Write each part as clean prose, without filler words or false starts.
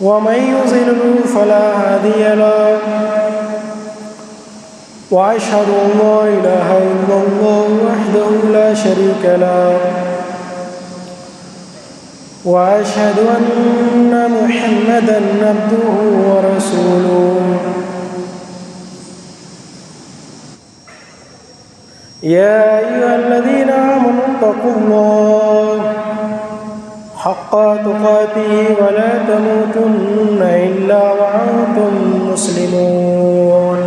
ومن يضلل فلا هادي له وأشهد أن لا إله إلا الله وحده لا شريك له وأشهد أن محمدا عبده ورسوله يا أيها الذين آمنوا اتقوا الله حق تقاته ولا تموتن إلا وأنتم مسلمون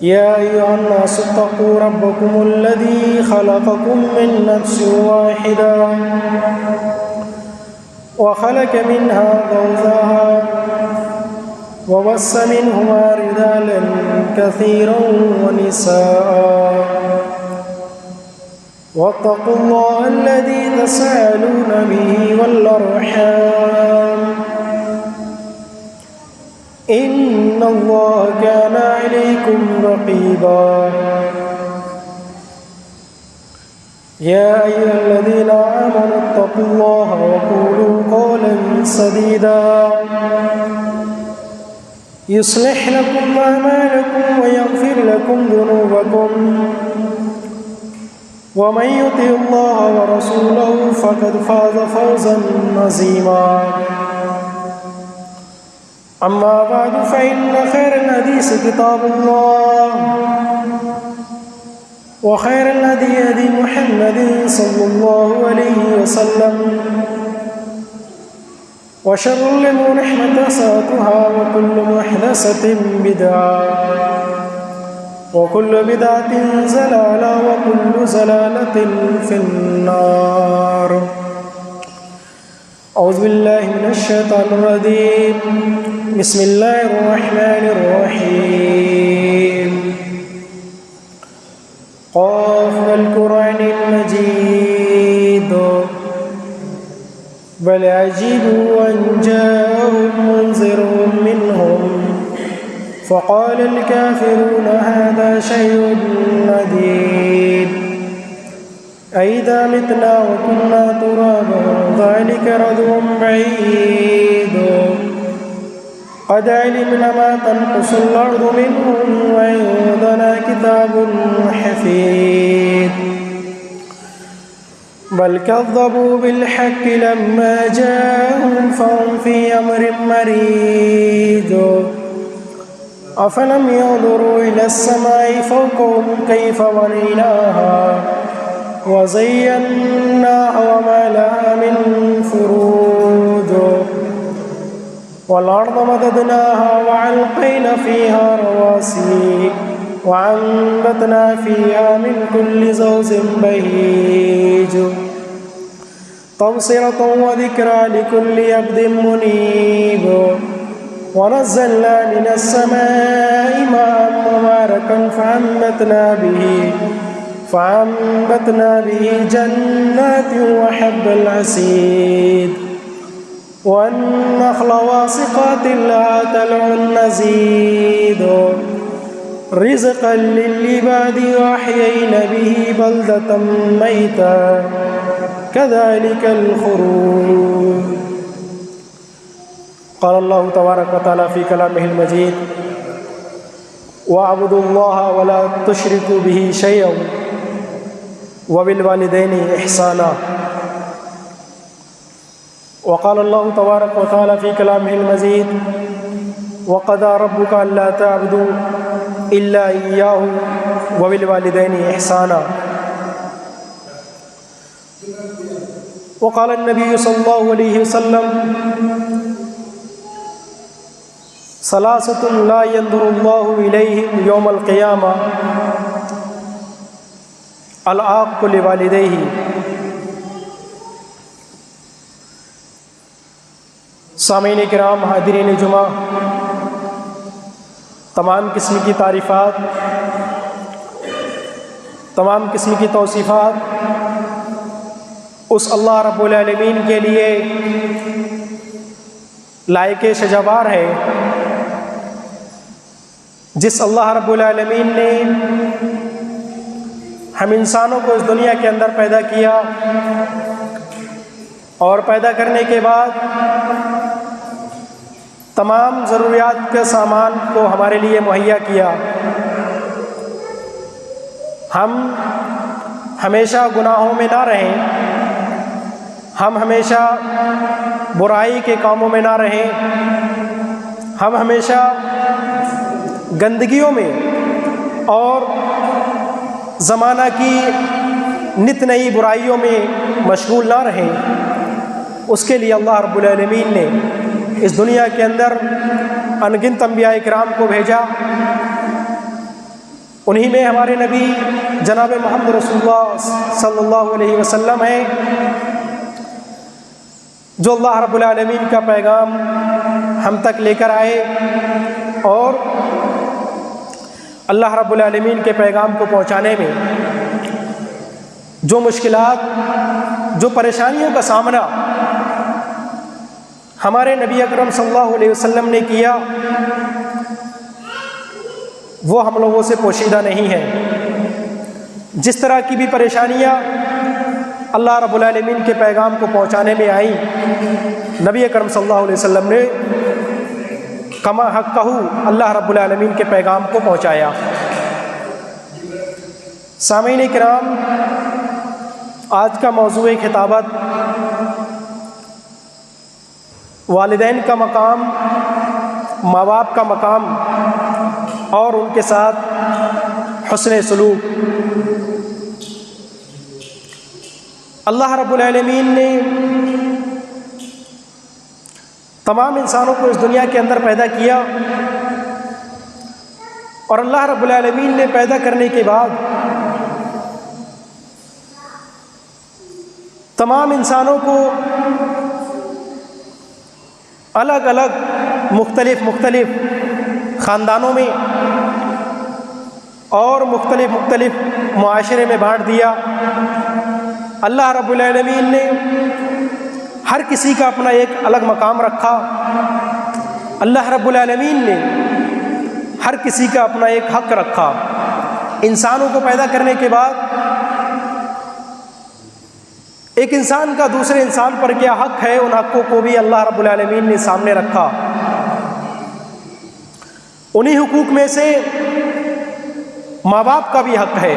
يا أيها الناس اتقوا ربكم الذي خلقكم من نفس واحدة وخلق منها زوجها وبث منهما رجالا كثيرا ونساء واتقوا الله الذي تساءلون به والأرحام إن الله كان عليكم رقيبا يا أيها الذين آمنوا اتقوا الله وقولوا قولا سديدا يصلح لكم أعمالكم ويغفر لكم ذنوبكم ومن يطع الله ورسوله فقد فاز فوزا عظيما أما بعد فإن خير الحديث كتاب الله وخير الهدي هدي محمد صلى الله عليه وسلم وشر الأمور محدثاتها وكل محدثة بدعة وكل بدعة ضلالة وكل ضلالة في النار. أعوذ بالله من الشيطان الرجيم. بسم الله الرحمن الرحيم. قاف والقرآن المجيد بل عجبوا أن جاءهم منذر منهم فقال الكافرون هذا شيء جديد أئذا متنا وكنا ترابا ذلك رجع بعيد قد علمنا ما تنقص الأرض منهم وعندنا كتاب حفيظ بل كذبوا بالحق لما جاءهم فهم في أمر مريج أفلم ينظروا إلى السماء فوقهم كيف بنيناها وزيناها وما لها من فروج والأرض مددناها وألقينا فيها رواسي وأنبتنا فيها من كل زوج بهيج تبصرة وذكرى لكل عبد منيب ونزلنا من السماء ماء مباركا فأنبتنا به جنات وحب العسيد والنخل واسقات لها طلع نضيد رزقا للعباد وأحيينا به بلدة ميتا كذلك الخروج. قال الله تبارك وتعالى في كلامه المجيد واعبدوا الله ولا تشركوا به شيئا وبالوالدين إحسانا. وقال الله تبارك وتعالى في كلامه المجيد وقضى ربك ألا تعبدوا إلا إياه وبالوالدين إحسانا. وقال النبي صلى الله عليه وسلم ثلاثة لا ينظر الله إليهم يوم القيامة العاق لوالديه. سامعین کرام، حاضرین جمعہ، تمام قسم کی تعریفات، تمام قسم کی توصیفات اس اللہ رب العالمین کے لیے لائق شجاوار ہے جس اللہ رب العالمین نے ہم انسانوں کو اس دنیا کے اندر پیدا کیا اور پیدا کرنے کے بعد تمام ضروریات کے سامان کو ہمارے لیے مہیا کیا۔ ہم ہمیشہ گناہوں میں نہ رہیں، ہم ہمیشہ برائی کے کاموں میں نہ رہیں، ہم ہمیشہ گندگیوں میں اور زمانہ کی نت نئی برائیوں میں مشغول نہ رہیں۔ اس کے لیے اللہ رب العالمین نے اس دنیا کے اندر انگنت انبیاء کرام کو بھیجا۔ انہی میں ہمارے نبی جناب محمد رسول اللہ صلی اللہ علیہ وسلم ہیں، جو اللہ رب العالمین کا پیغام ہم تک لے کر آئے اور اللہ رب العالمین کے پیغام کو پہنچانے میں جو مشکلات، جو پریشانیوں کا سامنا ہمارے نبی اکرم صلی اللہ علیہ وسلم نے کیا، وہ ہم لوگوں سے پوشیدہ نہیں ہے۔ جس طرح کی بھی پریشانیاں اللہ رب العالمین کے پیغام کو پہنچانے میں آئیں، نبی اکرم صلی اللہ علیہ وسلم نے کما حق کہو اللہ رب العالمین کے پیغام کو پہنچایا۔ سامعین کرام، آج کا موضوع خطابت والدین کا مقام، ماں باپ کا مقام اور ان کے ساتھ حسن سلوک۔ اللہ رب العالمین نے تمام انسانوں کو اس دنیا کے اندر پیدا کیا، اور اللہ رب العالمین نے پیدا کرنے کے بعد تمام انسانوں کو الگ الگ مختلف خاندانوں میں اور مختلف معاشرے میں بانٹ دیا۔ اللہ رب العالمین نے ہر کسی کا اپنا ایک الگ مقام رکھا۔ اللہ رب العالمین نے ہر کسی کا اپنا ایک حق رکھا۔ انسانوں کو پیدا کرنے کے بعد ایک انسان کا دوسرے انسان پر کیا حق ہے، ان حقوں کو بھی اللہ رب العالمین نے سامنے رکھا۔ انہی حقوق میں سے ماں باپ کا بھی حق ہے۔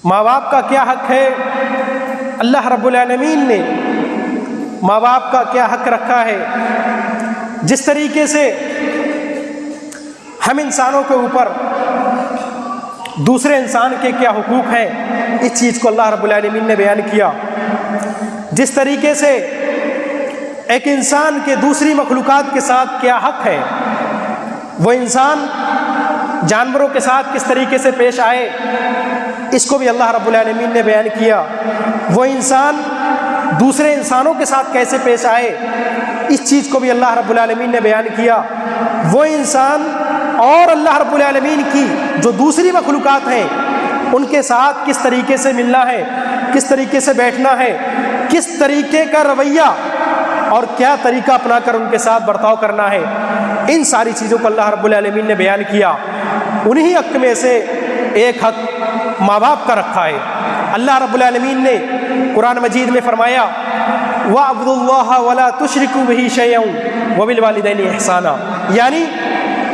ماں باپ کا کیا حق ہے؟ اللہ رب العالمین نے ماں باپ کا کیا حق رکھا ہے؟ جس طریقے سے ہم انسانوں کے اوپر دوسرے انسان کے کیا حقوق ہیں، اس چیز کو اللہ رب العالمین نے بیان کیا۔ جس طریقے سے ایک انسان کے دوسری مخلوقات کے ساتھ کیا حق ہے، وہ انسان جانوروں کے ساتھ کس طریقے سے پیش آئے، اس کو بھی اللہ رب العالمین نے بیان کیا۔ وہ انسان دوسرے انسانوں کے ساتھ کیسے پیش آئے، اس چیز کو بھی اللہ رب العالمین نے بیان کیا۔ وہ انسان اور اللہ رب العالمین کی جو دوسری مخلوقات ہیں، ان کے ساتھ کس طریقے سے ملنا ہے، کس طریقے سے بیٹھنا ہے، کس طریقے کا رویہ اور کیا طریقہ اپنا کر ان کے ساتھ برتاؤ کرنا ہے، ان ساری چیزوں کو اللہ رب العالمین نے بیان کیا۔ انہی حق میں سے ایک حق ماں باپ کا رکھا ہے۔ اللہ رب العالمین نے قرآن مجید میں فرمایا وَاعْبُدُوا اللَّهَ وَلَا تُشْرِكُوا بِهِ شَيْئًا وَبِالْوَالِدَيْنِ إِحْسَانًا، یعنی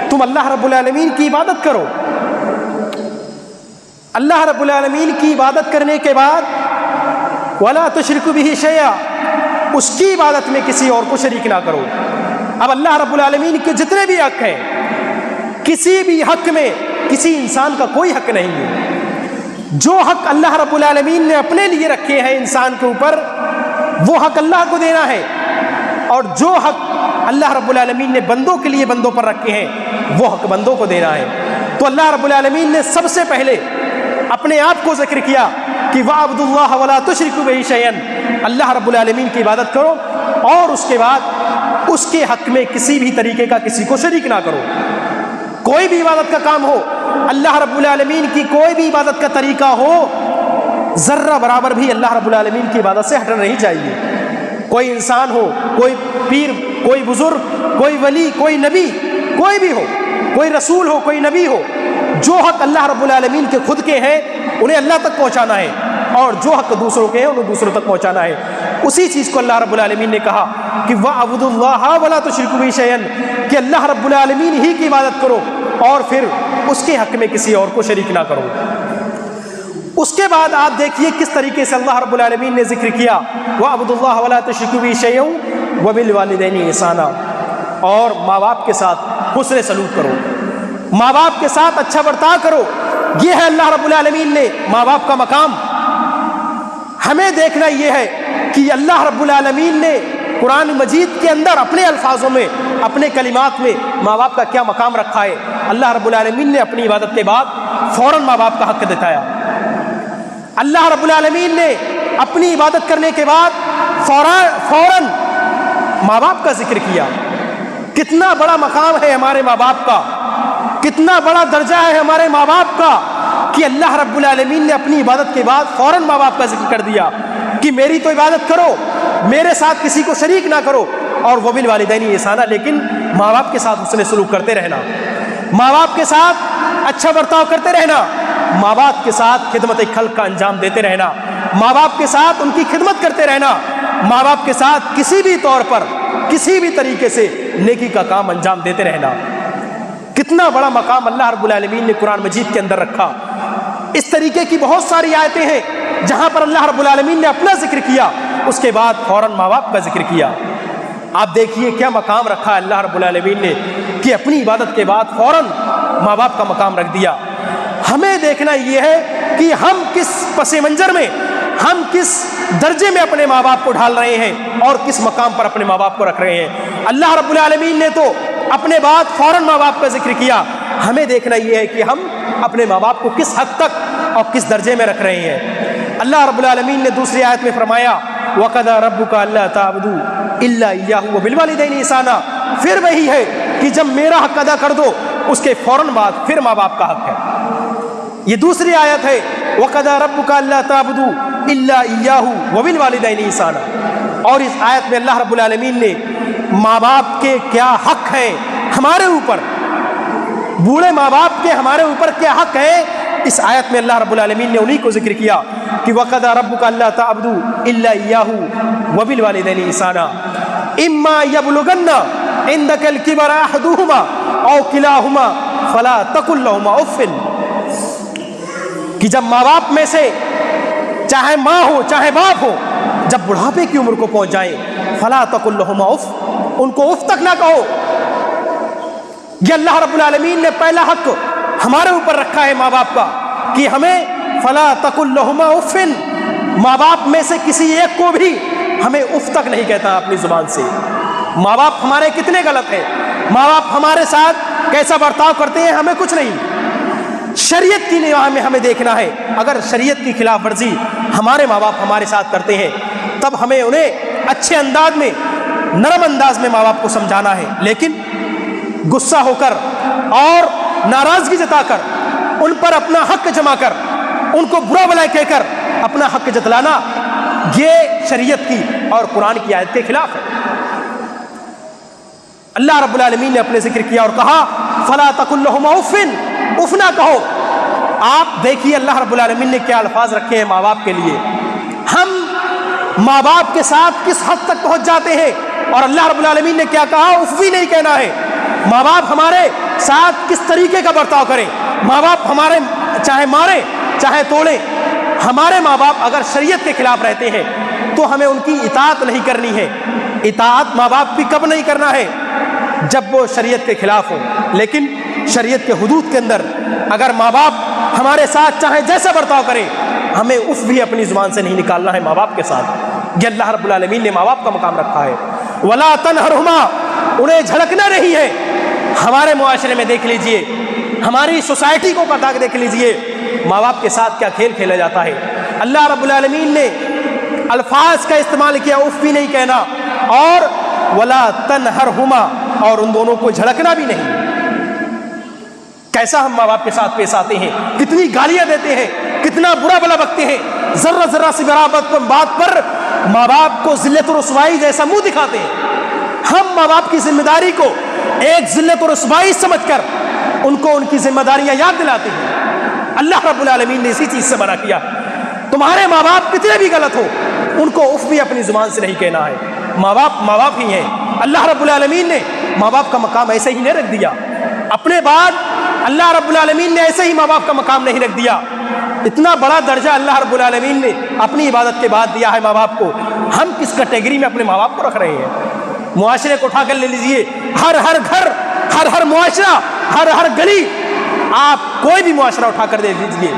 تم اللہ رب العالمین کی عبادت کرو۔ اللہ رب العالمین کی عبادت کرنے کے بعد وَلَا تُشْرِكُوا بِهِ شَيْئًا، اس کی عبادت میں کسی اور کو شریک نہ کرو۔ اب اللہ رب العالمین کے جتنے بھی حق ہیں، کسی بھی حق میں کسی انسان کا کوئی حق نہیں ہے۔ جو حق اللہ رب العالمین نے اپنے لیے رکھے ہیں انسان کے اوپر، وہ حق اللہ کو دینا ہے، اور جو حق اللہ رب العالمین نے بندوں کے لیے بندوں پر رکھے ہیں، وہ حق بندوں کو دینا ہے۔ تو اللہ رب العالمین نے سب سے پہلے اپنے آپ کو ذکر کیا کہ وَاعْبُدُوا اللَّهَ وَلَا تُشْرِكُوا بِهِ شَيْئًا، اللہ رب العالمین کی عبادت کرو، اور اس کے بعد اس کے حق میں کسی بھی طریقے کا کسی کو شریک نہ کرو۔ کوئی بھی عبادت کا کام ہو، اللہ رب العالمین کی کوئی بھی عبادت کا طریقہ ہو، ذرہ برابر بھی اللہ رب العالمین کی عبادت سے ہٹنا نہیں چاہیے۔ کوئی انسان ہو، کوئی پیر، کوئی بزرگ، کوئی ولی، کوئی نبی، کوئی بھی ہو، کوئی رسول ہو، کوئی نبی ہو، جو حق اللہ رب العالمین کے خود کے ہیں انہیں اللہ تک پہنچانا ہے۔ اور جو حق دوسروں کے ہیں انہیں دوسروں تک پہنچانا ہے۔ اسی چیز کو اللہ رب العالمین نے کہا کہ وَاعْبُدُوا اللَّهَ وَلَا تُشْرِكُوا بِهِ شَيْئًا، کہ اللہ رب العالمین ہی کی عبادت کرو اور پھر اس کے حق میں کسی اور کو شریک نہ کرو۔ اس کے بعد آپ دیکھیے کس طریقے سے اللہ رب العالمین نے ذکر کیا وَاعْبُدُوا اللَّهَ وَلَا تُشْرِكُوا بِهِ شَيْئًا وَبِالْوَالِدَيْنِ إِحْسَانًا، اور ماں باپ کے ساتھ حسن سلوک کرو، ماں باپ کے ساتھ اچھا برتاؤ کرو۔ یہ ہے اللہ رب العالمین نے ماں باپ کا مقام۔ ہمیں دیکھنا یہ ہے کہ اللہ رب العالمین نے قرآن مجید کے اندر اپنے الفاظوں میں، اپنے کلمات میں ماں باپ کا کیا مقام رکھا ہے۔ اللہ رب العالمین نے اپنی عبادت کے بعد فوراً ماں باپ کا حق دکھایا۔ اللہ رب العالمین نے اپنی عبادت کرنے کے بعد فوراً ماں باپ کا ذکر کیا۔ کتنا بڑا مقام ہے ہمارے ماں باپ کا، کتنا بڑا درجہ ہے ہمارے ماں باپ کا کہ اللہ رب العالمین نے اپنی عبادت کے بعد فوراً ماں باپ کا ذکر کر دیا کہ میری تو عبادت کرو، میرے ساتھ کسی کو شریک نہ کرو، اور وبالوالدین احسانا، لیکن ماں باپ کے ساتھ حسن سلوک کرتے رہنا، ماں باپ کے ساتھ اچھا برتاؤ کرتے رہنا، ماں باپ کے ساتھ خدمت خلق کا انجام دیتے رہنا، ماں باپ کے ساتھ ان کی خدمت کرتے رہنا، ماں باپ کے ساتھ کسی بھی طور پر کسی بھی طریقے سے نیکی کا کام انجام دیتے رہنا۔ کتنا بڑا مقام اللہ رب العالمین نے قرآن مجید کے اندر رکھا۔ اس طریقے کی بہت ساری آیتیں ہیں جہاں پر اللہ رب العالمین نے اپنا ذکر کیا، اس کے بعد فوراً ماں باپ کا ذکر کیا۔ آپ دیکھیے کیا مقام رکھا اللہ رب العالمین نے کہ اپنی عبادت کے بعد فوراً ماں باپ کا مقام رکھ دیا۔ ہمیں دیکھنا یہ ہے کہ ہم کس پس منظر میں، ہم کس درجے میں اپنے ماں باپ کو ڈھال رہے ہیں اور کس مقام پر اپنے ماں باپ کو رکھ رہے ہیں۔ اللہ رب العالمین نے تو اپنے بعد فوراً ماں باپ کا ذکر کیا۔ ہمیں دیکھنا یہ ہے کہ ہم اپنے ماں باپ کو کس حد تک اور کس درجے میں رکھ رہے ہیں۔ اللہ رب العالمین نے دوسری آیت میں فرمایا وَقَضَىٰ رَبُّكَ أَلَّا تَعْبُدُوا إِلَّا إِيَّاهُ وَبِالْوَالِدَيْنِ إِحْسَانًا، پھر وہی ہے کہ جب میرا حق ادا کر دو اس کے فوراً بعد پھر ماں باپ کا حق ہے۔ یہ دوسری آیت ہے وَقَضَىٰ رَبُّكَ أَلَّا تَعْبُدُوا إِلَّا إِيَّاهُ وَبِالْوَالِدَيْنِ إِحْسَانًا، اور اس آیت میں اللہ رب العالمین نے ماں باپ کے کیا حق ہیں ہمارے اوپر، بوڑھے ماں باپ کے ہمارے اوپر کیا حق ہے، اس آیت میں اللہ رب العالمین نے انہی کو ذکر کیا کہ وَقَضَىٰ رَبُّكَ أَلَّا تَعْبُدُوا إِلَّا إِيَّاهُ وَبِالْوَالِدَيْنِ إِحْسَانًا إِمَّا يَبْلُغَنَّ عِندَكَ الْكِبَرَ أَحَدُهُمَا أَوْ كِلَاهُمَا فَلَا تَقُل لَّهُمَا أُفٍّ، کہ جب ماں باپ میں سے چاہے ماں ہو چاہے باپ ہو جب بڑھاپے کی عمر کو پہنچ جائیں فَلَا تَقُل لَّهُمَا أُفٍّ، ان کو اف تک نہ کہو۔ یہ اللہ رب العالمین نے پہلا حق ہمارے اوپر رکھا ہے ماں باپ کا کہ ہمیں فَلَا تَقُل لَّهُمَا أُفٍّ، ماں باپ میں سے کسی ایک کو بھی ہمیں اف تک نہیں کہتا اپنی زبان سے۔ ماں باپ ہمارے کتنے غلط ہیں، ماں باپ ہمارے ساتھ کیسا برتاؤ کرتے ہیں ہمیں کچھ نہیں۔ شریعت کی نگاہ میں ہمیں دیکھنا ہے، اگر شریعت کی خلاف ورزی ہمارے ماں باپ ہمارے ساتھ کرتے ہیں تب ہمیں انہیں اچھے انداز میں، نرم انداز میں ماں باپ کو سمجھانا ہے، لیکن غصہ ہو کر اور ناراضگی جتا کر ان پر اپنا حق جما کر ان کو برا بھلا کہہ کر اپنا حق جتلانا یہ شریعت کی اور قرآن کی آیت کے خلاف ہے۔ اللہ رب العالمین نے اپنے ذکر کیا اور کہا فَلَا تَقُل لَّهُمَا أُفٍّ، اف نہ کہو۔ آپ دیکھیے اللہ رب العالمین نے کیا الفاظ رکھے ہیں ماں باپ کے لیے۔ ہم ماں باپ کے ساتھ کس حد تک پہنچ جاتے ہیں اور اللہ رب العالمین نے کیا کہا، اف بھی نہیں کہنا ہے۔ ماں باپ ہمارے ساتھ کس طریقے کا برتاؤ کریں، ماں باپ ہمارے چاہے مارے چاہے توڑے، ہمارے ماں باپ اگر شریعت کے خلاف رہتے ہیں تو ہمیں ان کی اطاعت نہیں کرنی ہے۔ اطاعت ماں باپ کی کب نہیں کرنا ہے، جب وہ شریعت کے خلاف ہو، لیکن شریعت کے حدود کے اندر اگر ماں باپ ہمارے ساتھ چاہے جیسا برتاؤ کریں ہمیں اف بھی اپنی زبان سے نہیں نکالنا ہے ماں باپ کے ساتھ۔ یہ اللہ رب العالمین نے ماں باپ کا مقام رکھا ہے۔ وَلَا تَنْهَرْهُمَا، انہیں جھڑکنا نہیں ہے۔ ہمارے معاشرے میں دیکھ لیجئے، ہماری سوسائٹی کو دیکھ لیجئے، ماں باپ کے ساتھ کیا کھیل کھیلا جاتا ہے۔ اللہ رب العالمین نے الفاظ کا استعمال کیا، اف بھی نہیں کہنا، اور وَلَا تَنْهَرْهُمَا، اور ان دونوں کو جھڑکنا بھی نہیں۔ کیسا ہم ماں باپ کے ساتھ پیش آتے ہیں، کتنی گالیاں دیتے ہیں، کتنا برا بھلا بکتے ہیں، ذرہ ذرہ سی بات پر ماں باپ کو ذلت و رسوائی جیسا منہ دکھاتے ہیں۔ ہم ماں باپ کی ذمہ داری کو ایک ذلت و رسوائی سمجھ کر ان کو ان کی ذمہ داریاں یاد دلاتے ہیں۔ اللہ رب العالمین نے اسی چیز سے منع کیا تمہارے ماں باپ کتنے بھی غلط ہو ان کو اف بھی اپنی زبان سے نہیں کہنا ہے. ماں باپ ہی ہیں. اللہ رب العالمین نے ماں باپ کا مقام ایسے ہی نہیں رکھ دیا. اپنے بعد اللہ رب العالمین نے ایسے ہی ماں باپ کا مقام نہیں رکھ دیا. اتنا بڑا درجہ اللہ رب العالمین نے اپنی عبادت کے بعد دیا ہے ماں باپ کو. ہم کس کیٹیگری میں اپنے ماں باپ کو رکھ رہے ہیں؟ معاشرے کو اٹھا کر لے لیجئے. ہر گھر, ہر معاشرہ, ہر گلی, آپ کوئی بھی معاشرہ اٹھا کر دے لیجئے,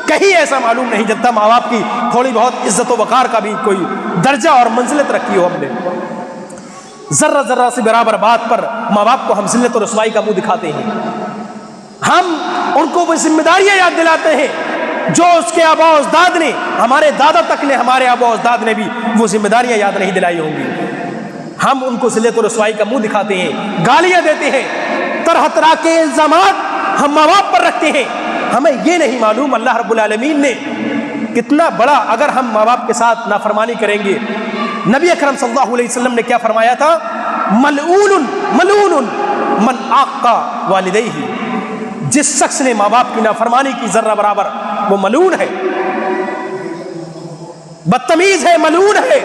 کہیں ایسا معلوم نہیں جلتا ماں باپ کی تھوڑی بہت عزت و وقار کا بھی کوئی درجہ اور منزلت رکھی ہو. ہم نے ذرہ سے برابر بات پر ماں باپ کو ہم ذلت اور رسوائی کا منہ دکھاتے ہیں. ہم ان کو وہ ذمہ داریاں یاد دلاتے ہیں جو اس کے آباء و اجداد نے, ہمارے دادا تک نے, ہمارے آباء و اجداد نے بھی وہ ذمہ داریاں یاد نہیں دلائی ہوں گی. ہم ان کو ذلت و رسوائی کا منہ دکھاتے ہیں, گالیاں دیتے ہیں, طرح کے الزامات ہم ماں باپ پر رکھتے ہیں. ہمیں یہ نہیں معلوم اللہ رب العالمین نے کتنا بڑا, اگر ہم ماں باپ کے ساتھ نافرمانی کریں گے, نبی اکرم صلی اللہ علیہ وسلم نے کیا فرمایا تھا؟ ملعون من عاق والدیہ, جس شخص نے ماں باپ کی نافرمانی کی ذرہ برابر, وہ ملعون ہے, بدتمیز ہے, ملعون ہے,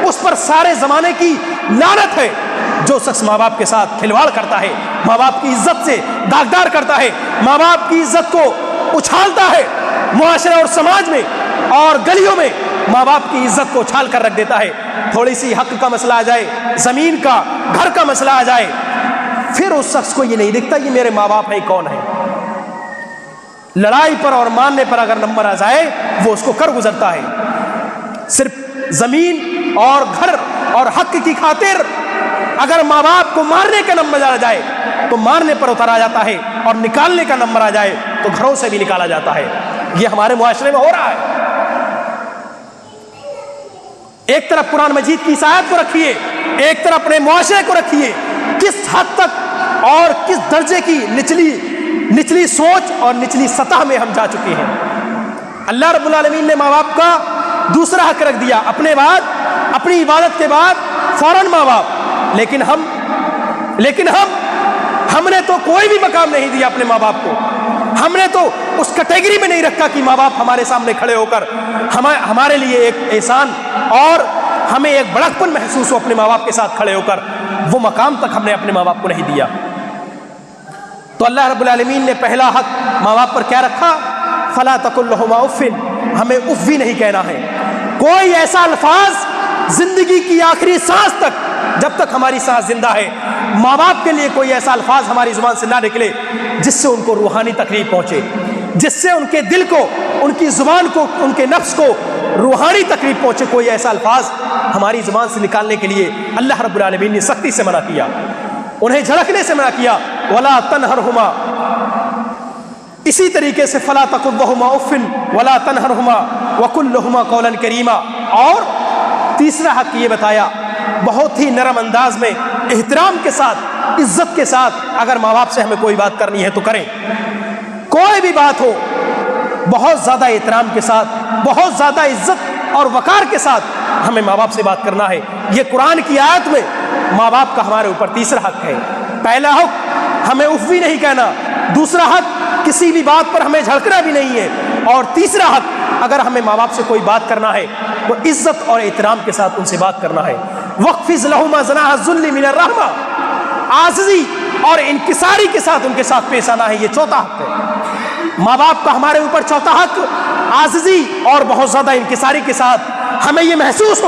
اس پر سارے زمانے کی لعنت ہے. جو شخص ماں باپ کے ساتھ کھلواڑ کرتا ہے, ماں باپ کی عزت سے داغدار کرتا ہے, ماں باپ کی عزت کو اچھالتا ہے, معاشرے اور سماج میں اور گلیوں میں ماں باپ کی عزت کو اچھال کر رکھ دیتا ہے. تھوڑی سی حق کا مسئلہ آ جائے, زمین کا, گھر کا مسئلہ آ جائے, پھر اس شخص کو یہ نہیں دکھتا یہ میرے ماں باپ ہیں کون ہیں. لڑائی پر اور ماننے پر اگر نمبر آ جائے وہ اس کو کر گزرتا ہے. صرف زمین اور گھر اور حق کی خاطر اگر ماں باپ کو مارنے کا نمبر آ جائے تو مارنے پر اترا جاتا ہے, اور نکالنے کا نمبر آ جائے تو گھروں سے بھی نکالا جاتا ہے. یہ ہمارے معاشرے میں ہو رہا ہے. ایک طرف قرآن مجید کی آیات کو رکھیے, ایک طرف اپنے معاشرے کو رکھیے, کس حد تک اور کس درجے کی نچلی سوچ اور نچلی سطح میں ہم جا چکے ہیں. اللہ رب العالمین نے ماں باپ کا دوسرا حق رکھ دیا, اپنے بعد, اپنی عبادت کے بعد فوراً ماں باپ. لیکن ہم نے تو کوئی بھی مقام نہیں دیا اپنے ماں باپ کو. ہم نے تو اس کیٹیگری میں نہیں رکھا کہ ماں باپ ہمارے سامنے کھڑے ہو کر ہمارے لیے ایک احسان اور ہمیں ایک بڑکپن محسوس ہو اپنے ماں باپ کے ساتھ کھڑے ہو کر. وہ مقام تک ہم نے اپنے ماں باپ کو نہیں دیا. تو اللہ رب العالمین نے پہلا حق ماں باپ پر کیا رکھا؟ فلا تقل لہما اف, ہمیں اف بھی نہیں کہنا ہے. کوئی ایسا الفاظ زندگی کی آخری سانس تک, جب تک ہماری سانس زندہ ہے, ماں باپ کے لیے کوئی ایسا الفاظ ہماری زبان سے نہ نکلے جس سے ان کو روحانی تکلیف پہنچے, جس سے ان کے دل کو, ان کی زبان کو, ان کے نفس کو روحانی تکلیف پہنچے. کوئی ایسا الفاظ ہماری زبان سے نکالنے کے لیے اللہ رب العالمین نے سختی سے منع کیا, انہیں جھڑکنے سے منع کیا. ولا تنہرہما, اسی طریقے سے فلا تقل لہما اف ولا تنہرہما وقل لہما قولا کریما. اور تیسرا حق یہ بتایا, بہت ہی نرم انداز میں, احترام کے ساتھ, عزت کے ساتھ, اگر ماں باپ سے ہمیں کوئی بات کرنی ہے تو کریں. کوئی بھی بات ہو, بہت زیادہ احترام کے ساتھ, بہت زیادہ عزت اور وقار کے ساتھ ہمیں ماں باپ سے بات کرنا ہے. یہ قرآن کی آیت میں ماں باپ کا ہمارے اوپر تیسرا حق ہے. پہلا حق ہمیں اف بھی نہیں کہنا, دوسرا حق کسی بھی بات پر ہمیں جھڑکنا بھی نہیں ہے, اور تیسرا حق اگر ہمیں ماں باپ سے کوئی بات کرنا ہے تو عزت اور احترام کے ساتھ ان سے بات کرنا ہے. وَخْفِضْ لَهُمَا جَنَاحَ الذُّلِّ مِنَ الرَّحْمَةِ, عاجزی اور انکساری کے ساتھ ان کے ساتھ پیش آنا ہے. یہ چوتھا حق ہے ماں باپ کا ہمارے اوپر. چوتھا حق عاجزی اور بہت زیادہ انکساری کے ساتھ ہمیں یہ محسوس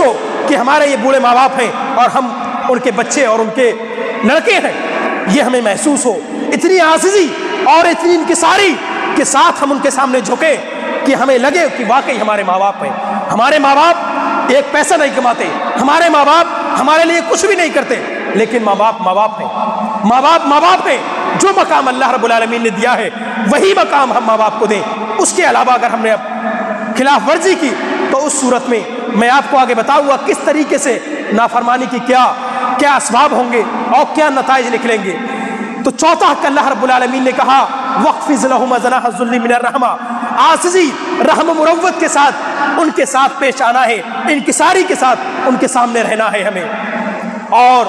ہو کہ ہمارے یہ بوڑھے ماں باپ ہیں اور ہم ان کے بچے اور ان کے لڑکے ہیں. یہ ہمیں محسوس ہو, اتنی عاجزی اور اتنی انکساری کے ساتھ ہم ان کے سامنے جھکیں کہ ہمیں لگے کہ واقعی ہمارے ماں باپ ہیں. ہمارے ماں باپ ایک پیسہ نہیں کماتے, ہمارے ماں باپ ہمارے لیے کچھ بھی نہیں کرتے, لیکن ماں باپ ہیں. جو مقام اللہ رب العالمین نے دیا ہے وہی مقام ہم ماں باپ کو دیں. اس کے علاوہ اگر ہم نے خلاف ورزی کی تو اس صورت میں میں آپ کو آگے بتاؤں گا کس طریقے سے نافرمانی کی کیا اسباب ہوں گے اور کیا نتائج نکلیں گے. تو چوتھا حق اللہ رب العالمین نے کہا وَخْفِضْ لَهُمَا جَنَاحَ الذُّلِّ مِنَ الرَّحْمَةِ, عاجزی, رحم مروت کے ساتھ ان کے ساتھ پیش آنا ہے, انکساری کے ساتھ ان کے سامنے رہنا ہے ہمیں. اور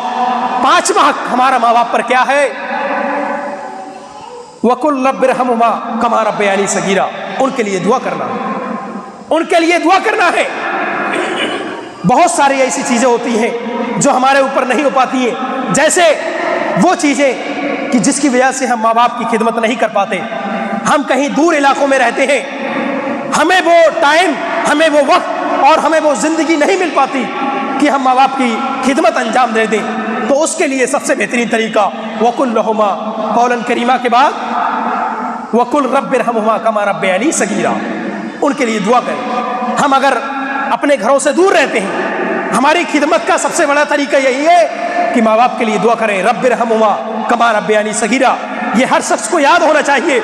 پانچواں حق ہمارا ماں باپ پر کیا ہے؟ وَقُلْ رَبِّ ارْحَمْهُمَا كَمَا رَبَّيَانِي صَغِيرًا, ان کے لیے دعا کرنا ہے، ان کے لیے دعا کرنا ہے۔ بہت ساری ایسی چیزیں ہوتی ہیں جو ہمارے اوپر نہیں ہو پاتی ہیں، جیسے وہ چیزیں کہ جس کی وجہ سے ہم ماں باپ کی خدمت نہیں کر پاتے، ہم کہیں دور علاقوں میں رہتے ہیں، ہمیں وہ ٹائم، ہمیں وہ وقت اور ہمیں وہ زندگی نہیں مل پاتی کہ ہم ماں باپ کی خدمت انجام دے دیں، تو اس کے لیے سب سے بہترین طریقہ وَقُلْ لَهُمَا قَوْلًا کریمہ کے بعد وَقُلْ رَبِّ ارْحَمْهُمَا كَمَا رَبَّيَانِي صَغِيرًا، ان کے لیے دعا کریں۔ ہم اگر اپنے گھروں سے دور رہتے ہیں، ہماری خدمت کا سب سے بڑا طریقہ یہی ہے کہ ماں باپ کے لیے دعا کریں، رب ارحمہما کما ربیانی صغیرا۔ یہ ہر شخص کو یاد ہونا چاہیے،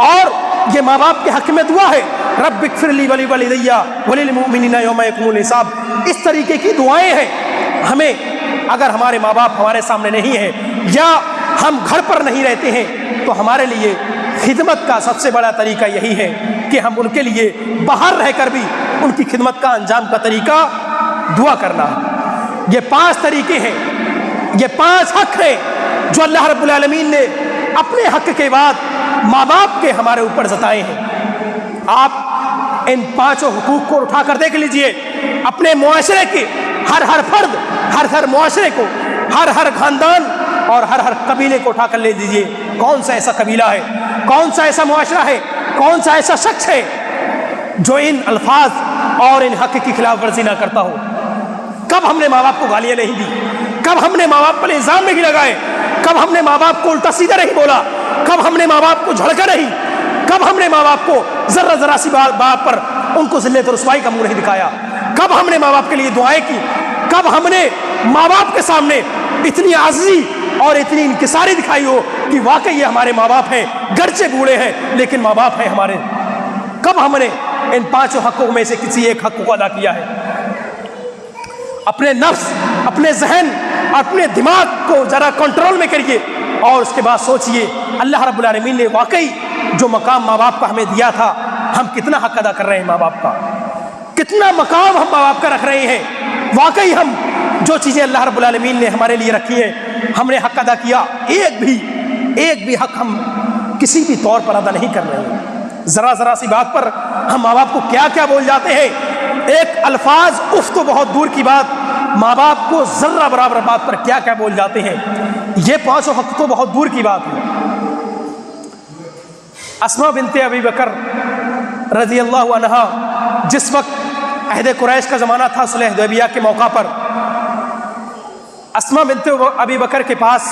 اور یہ ماں باپ کے حق میں دعا ہے، رب اغفر لی ولوالدی وللمؤمنین یوم یقوم الحساب۔ اس طریقے کی دعائیں ہیں۔ ہمیں اگر ہمارے ماں باپ ہمارے سامنے نہیں ہیں یا ہم گھر پر نہیں رہتے ہیں، تو ہمارے لیے خدمت کا سب سے بڑا طریقہ یہی ہے کہ ہم ان کے لیے باہر رہ کر بھی ان کی خدمت کا انجام کا طریقہ دعا کرنا ہے۔ یہ 5 طریقے ہیں، یہ 5 حق ہیں جو اللہ رب العالمین نے اپنے حق کے بعد ماں باپ کے ہمارے اوپر جتائے ہیں۔ آپ ان 5 حقوق کو اٹھا کر دیکھ لیجئے، اپنے معاشرے کے ہر فرد، ہر معاشرے کو، ہر خاندان اور ہر قبیلے کو اٹھا کر لے لیجئے، کون سا ایسا قبیلہ ہے، کون سا ایسا معاشرہ ہے، کون سا ایسا شخص ہے جو ان الفاظ اور ان حق کی خلاف ورزی نہ کرتا ہو۔ کب ہم نے ماں باپ کو گالیاں نہیں دی، کب ہم نے ماں باپ پر الزام نہیں لگائے، کب ہم نے ماں باپ کو الٹا سیدھا نہیں بولا، کب ہم نے ماں باپ کو جھڑکا نہیں، کب ہم نے ماں باپ کو ذرا سی بات پر ان کو ذلت و رسوائی کا منہ نہیں دکھایا، کب ہم نے ماں باپ کے لیے دعائیں کی، کب ہم نے ماں باپ کے سامنے اتنی عاجزی اور اتنی انکساری دکھائی ہو کہ واقعی یہ ہمارے ماں باپ ہیں، گرچہ بوڑھے ہیں لیکن ماں باپ ہیں ہمارے۔ کب ہم نے ان 5 حقوق میں سے کسی ایک حق کو ادا کیا ہے؟ اپنے نفس، اپنے ذہن، اپنے دماغ کو ذرا کنٹرول میں کریے، اور اس کے بعد سوچئے اللہ رب العالمین نے واقعی جو مقام ماں باپ کا ہمیں دیا تھا، ہم کتنا حق ادا کر رہے ہیں ماں باپ کا، کتنا مقام ہم ماں باپ کا رکھ رہے ہیں۔ واقعی ہم جو چیزیں اللہ رب العالمین نے ہمارے لیے رکھی ہیں، ہم نے حق ادا کیا؟ ایک بھی حق ہم کسی بھی طور پر ادا نہیں کر رہے ہیں۔ ذرا سی بات پر ہم ماں باپ کو کیا بول جاتے ہیں، ایک الفاظ اف تو بہت دور کی بات، ماں باپ کو ذرہ برابر بات پر کیا بول جاتے ہیں۔ یہ 5 حق تو بہت دور کی بات ہے۔ اسماء بنت ابی بکر رضی اللہ عنہا، جس وقت عہد قریش کا زمانہ تھا، صلح حدیبیہ کے موقع پر اسماء بنت ابی بکر کے پاس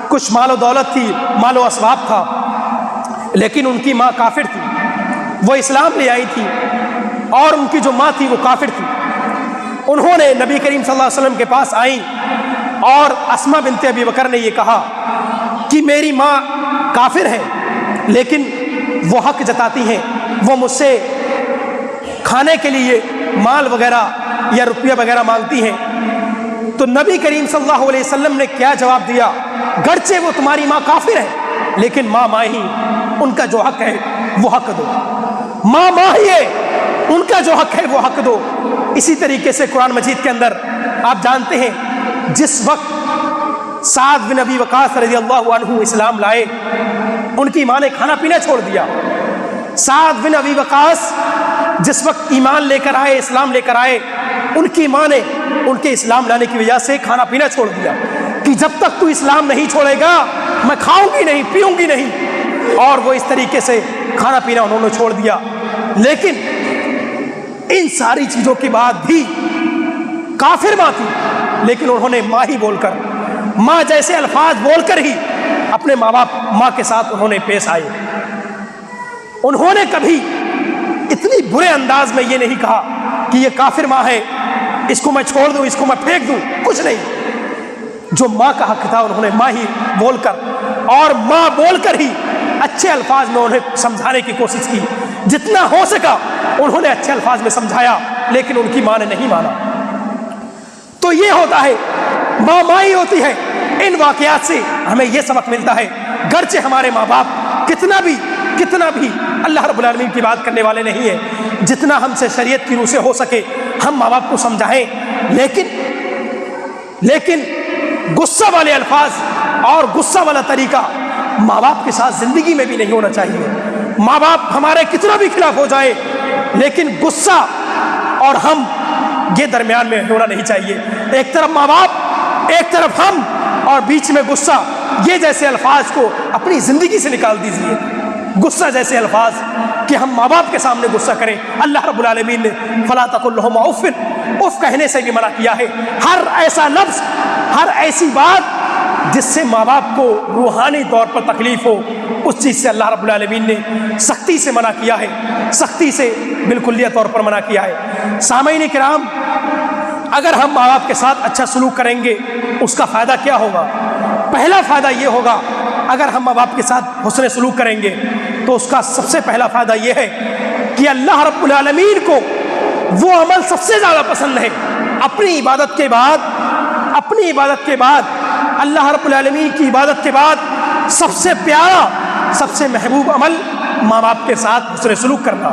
کچھ مال و دولت تھی، مال و اسباب تھا، لیکن ان کی ماں کافر تھی، وہ اسلام لے آئی تھی، اور ان کی جو ماں تھی وہ کافر تھی۔ انہوں نے نبی کریم صلی اللہ علیہ وسلم کے پاس آئیں، اور اسماء بنت ابی بکر نے یہ کہا کہ میری ماں کافر ہے، لیکن وہ حق جتاتی ہیں، وہ مجھ سے کھانے کے لیے مال وغیرہ یا روپیہ وغیرہ مانگتی ہیں۔ تو نبی کریم صلی اللہ علیہ وسلم نے کیا جواب دیا؟ گرچہ وہ تمہاری ماں کافر ہے، لیکن ماں ہی، ان کا جو حق ہے وہ حق دو، ماں ہی ہے، ان کا جو حق ہے وہ حق دو۔ اسی طریقے سے قرآن مجید کے اندر آپ جانتے ہیں، جس وقت سعد بن ابی وقاص رضی اللہ عنہ اسلام لائے، ان کی ماں نے کھانا پینا چھوڑ دیا۔ سعد بن ابی وقاص جس وقت ایمان لے کر آئے، اسلام لے کر آئے، ان کی ماں نے ان کے اسلام لانے کی وجہ سے کھانا پینا چھوڑ دیا کہ جب تک تو اسلام نہیں چھوڑے گا میں کھاؤں گی نہیں، پیوں گی نہیں، اور وہ اس طریقے سے کھانا پینا انہوں نے چھوڑ دیا۔ لیکن ان ساری چیزوں کے بعد بھی کافر ماں تھی، لیکن انہوں نے ماں ہی بول کر، ماں جیسے الفاظ بول کر ہی اپنے ماں کے ساتھ انہوں نے پیش آئے۔ انہوں نے کبھی اتنی برے انداز میں یہ نہیں کہا کہ یہ کافر ماں ہے، اس کو میں چھوڑ دوں، اس کو میں پھینک دوں، کچھ نہیں۔ جو ماں کا حق تھا انہوں نے ماں ہی بول کر، اور ماں بول کر ہی اچھے الفاظ میں انہیں سمجھانے کی کوشش کی، جتنا ہو سکا انہوں نے اچھے الفاظ میں سمجھایا، لیکن ان کی ماں نے نہیں مانا۔ تو یہ ہوتا ہے، ماں ہی ہوتی ہے۔ ان واقعات سے ہمیں یہ سبق ملتا ہے، گرچہ ہمارے ماں باپ کتنا بھی اللہ رب العالمین کی بات کرنے والے نہیں ہیں، جتنا ہم سے شریعت کی روح سے ہو سکے ہم ماں باپ کو سمجھائیں، لیکن غصہ والے الفاظ اور غصہ والا طریقہ ماں باپ کے ساتھ زندگی میں بھی نہیں ہونا چاہیے۔ ماں باپ ہمارے کتنا بھی خلاف ہو جائے لیکن غصہ اور ہم یہ درمیان میں ہونا نہیں چاہیے. ایک طرف ماں باپ، ایک طرف ہم، اور بیچ میں غصہ. یہ جیسے الفاظ کو اپنی زندگی سے نکال دیجیے. غصہ جیسے الفاظ کہ ہم ماں باپ کے سامنے غصہ کریں. اللہ رب العالمین نے فلا تقل لهما اف، اف کہنے سے بھی منع کیا ہے. ہر ایسا لفظ، ہر ایسی بات جس سے ماں باپ کو روحانی طور پر تکلیف ہو، اس چیز سے اللہ رب العالمین نے سختی سے منع کیا ہے، سختی سے بالکلیہ طور پر منع کیا ہے. سامعین کرام، اگر ہم ماں باپ کے ساتھ اچھا سلوک کریں گے اس کا فائدہ کیا ہوگا؟ پہلا فائدہ یہ ہوگا، اگر ہم ماں باپ کے ساتھ حسن سلوک کریں گے تو اس کا سب سے پہلا فائدہ یہ ہے کہ اللہ رب العالمین کو وہ عمل سب سے زیادہ پسند ہے. اپنی عبادت کے بعد اللہ رب العالمین کی عبادت کے بعد سب سے پیارا، سب سے محبوب عمل ماں باپ کے ساتھ حسن سلوک کرنا،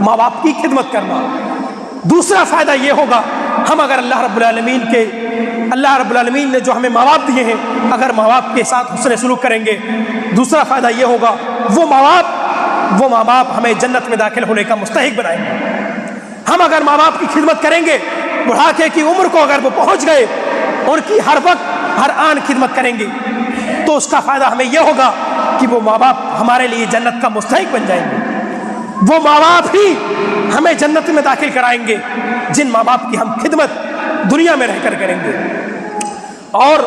ماں باپ کی خدمت کرنا. دوسرا فائدہ یہ ہوگا، ہم اگر اللہ رب العالمین نے جو ہمیں ماں باپ دیے ہیں، اگر ماں باپ کے ساتھ حسن سلوک کریں گے، دوسرا فائدہ یہ ہوگا وہ ماں باپ ہمیں جنت میں داخل ہونے کا مستحق بنائیں گے. ہم اگر ماں باپ کی خدمت کریں گے، بڑھاپے کی عمر کو اگر وہ پہنچ گئے، ان کی ہر وقت ہر آن خدمت کریں گے تو اس کا فائدہ ہمیں یہ ہوگا کہ وہ ماں باپ ہمارے لیے جنت کا مستحق بن جائیں گے. وہ ماں باپ ہی ہمیں جنت میں داخل کرائیں گے جن ماں باپ کی ہم خدمت دنیا میں رہ کر کریں گے. اور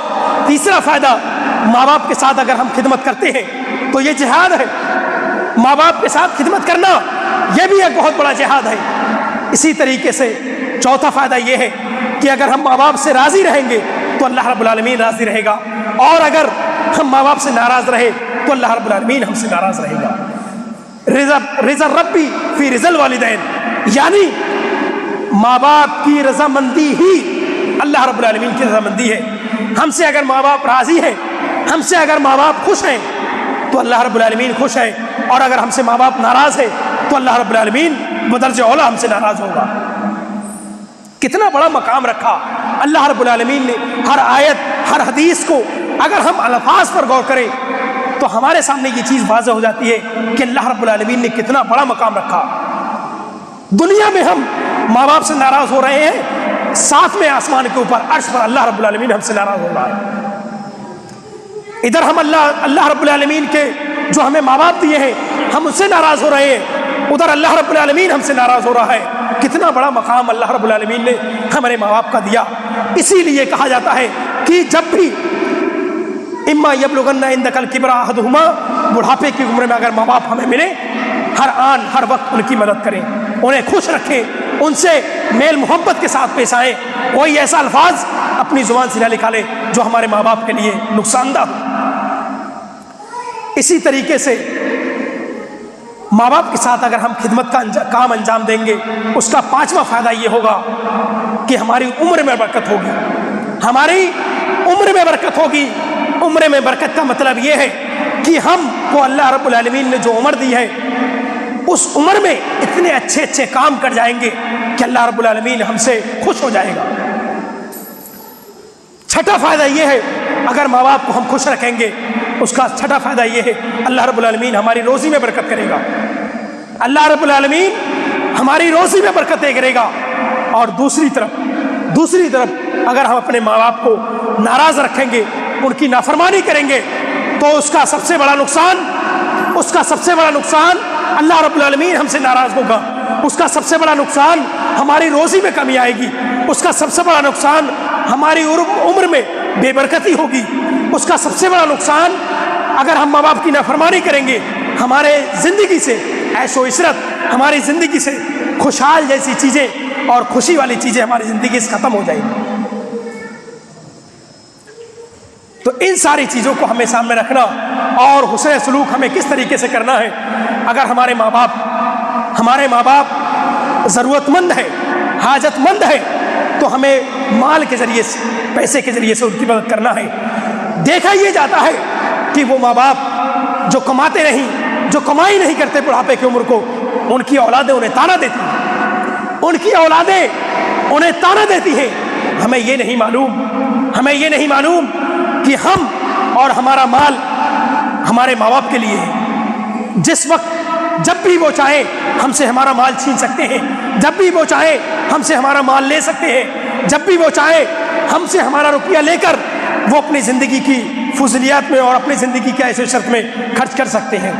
تیسرا فائدہ، ماں باپ کے ساتھ اگر ہم خدمت کرتے ہیں تو یہ جہاد ہے. ماں باپ کے ساتھ خدمت کرنا یہ بھی ایک بہت بڑا جہاد ہے. اسی طریقے سے چوتھا فائدہ یہ ہے کہ اگر ہم ماں باپ سے راضی رہیں گے تو اللہ رب العالمین راضی رہے گا، اور اگر ہم ماں باپ سے ناراض رہے تو اللہ رب العالمین ہم سے ناراض رہے گا. رضا ربی فی رضا الوالدین، یعنی ماں باپ کی رضامندی ہی اللہ رب العالمین کی رضامندی ہے. ہم سے اگر ماں باپ راضی ہیں، ہم سے اگر ماں باپ خوش ہیں تو اللہ رب العالمین خوش ہے، اور اگر ہم سے ماں باپ ناراض ہے تو اللہ رب العالمین بدرجہ اولا ہم سے ناراض ہوگا. کتنا بڑا مقام رکھا اللہ رب العالمین نے. ہر آیت، ہر حدیث کو اگر ہم الفاظ پر غور کریں تو ہمارے سامنے یہ چیز واضح ہو جاتی ہے کہ اللہ رب العالمین نے کتنا بڑا مقام رکھا. دنیا میں ہم ماں باپ سے ناراض ہو رہے ہیں، ساتویں آسمان کے اوپر عرش پر اللہ رب العالمین ہم سے ناراض ہو رہا ہے. ادھر ہم اللہ رب العالمین کے جو ہمیں ماں باپ دیے ہیں ہم اس سے ناراض ہو رہے ہیں، ادھر اللہ رب العالمین ہم سے ناراض ہو رہا ہے. کتنا بڑا مقام اللہ رب العالمین نے ہمارے ماں باپ کا دیا. اسی لیے کہا جاتا ہے کہ جب بھی اما یبلغن عندک الکبر احدہما، بڑھاپے کی عمر میں اگر ماں باپ ہمیں ملے، ہر آن ہر وقت ان کی مدد کریں، انہیں خوش رکھیں، ان سے میل محبت کے ساتھ پیش آئیں. کوئی ایسا الفاظ اپنی زبان سے نہ نکالے جو ہمارے ماں باپ کے لیے نقصان دہ ہو. اسی طریقے سے ماں باپ کے ساتھ اگر ہم خدمت کا کام انجام دیں گے، اس کا پانچواں فائدہ یہ ہوگا کہ ہماری عمر میں برکت ہوگی. ہماری عمر میں برکت ہوگی. عمر میں برکت کا مطلب یہ ہے کہ ہم کو اللہ رب العالمین نے جو عمر دی ہے اس عمر میں اتنے اچھے اچھے کام کر جائیں گے کہ اللہ رب العالمین ہم سے خوش ہو جائے گا. چھٹا فائدہ یہ ہے، اگر ماں باپ کو ہم خوش رکھیں گے اس کا چھٹا فائدہ یہ ہے اللہ رب العالمین ہماری روزی میں برکت کرے گا. اللہ رب العالمین ہماری روزی میں برکت دے کرے گا. اور دوسری طرف اگر ہم اپنے ماں باپ کو ناراض رکھیں گے، ان کی نافرمانی کریں گے تو اس کا سب سے بڑا نقصان اللہ رب العالمین ہم سے ناراض ہوگا. اس کا سب سے بڑا نقصان ہماری روزی میں کمی آئے گی. اس کا سب سے بڑا نقصان ہماری عمر میں بے برکتی ہوگی. اس کا سب سے بڑا نقصان اگر ہم ماں باپ کی نافرمانی کریں گے، ہمارے زندگی سے عیش و عشرت، ہماری زندگی سے خوشحال جیسی چیزیں اور خوشی والی چیزیں ہماری زندگی سے ختم ہو جائیں گی. تو ان ساری چیزوں کو ہمیں سامنے رکھنا اور حسن سلوک ہمیں کس طریقے سے کرنا ہے. اگر ہمارے ماں باپ ضرورت مند ہے، حاجت مند ہے، تو ہمیں مال کے ذریعے سے، پیسے کے ذریعے سے ان کی مدد کرنا ہے. دیکھا یہ جاتا ہے کہ وہ ماں باپ جو کماتے نہیں، جو کمائی نہیں کرتے بڑھاپے کی عمر کو، ان کی اولادیں انہیں تانا دیتی ہیں. ہمیں یہ نہیں معلوم کہ ہم اور ہمارا مال ہمارے ماں باپ کے لیے ہے. جس وقت جب بھی وہ چاہے ہم سے ہمارا مال چھین سکتے ہیں، جب بھی وہ چاہے ہم سے ہمارا مال لے سکتے ہیں، جب بھی وہ چاہے ہم سے ہمارا روپیہ لے کر وہ اپنی زندگی کی فضولیات میں اور اپنی زندگی کی عیش و عشرت میں خرچ کر سکتے ہیں۔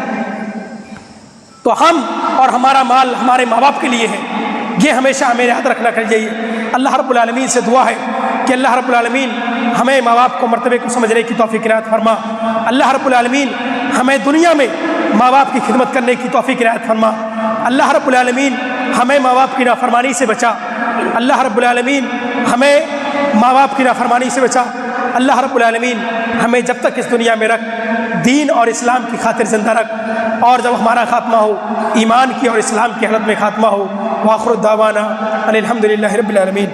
تو ہم اور ہمارا مال ہمارے ماں باپ کے لیے ہے، یہ ہمیشہ ہمیں یاد رکھنا چاہیے۔ اللہ رب العالمین سے دعا ہے کہ اللہ رب العالمین ہمیں ماں باپ کو مرتبے کو سمجھنے کی توفیق عنایت فرما۔ اللہ رب العالمین ہمیں دنیا میں ماں باپ کی خدمت کرنے کی توفیق عنایت فرما۔ اللہ رب العالمین ہمیں ماں باپ کی نافرمانی سے بچا۔ اللہ رب العالمین ہمیں ماں باپ کی نافرمانی سے بچا۔ اللہ رب العالمین ہمیں جب تک اس دنیا میں رکھ، دین اور اسلام کی خاطر زندہ رکھ، اور جب ہمارا خاتمہ ہو ایمان کی اور اسلام کی حالت میں خاتمہ ہو۔ وآخر الدعوانا ان الحمد للہ رب العالمین۔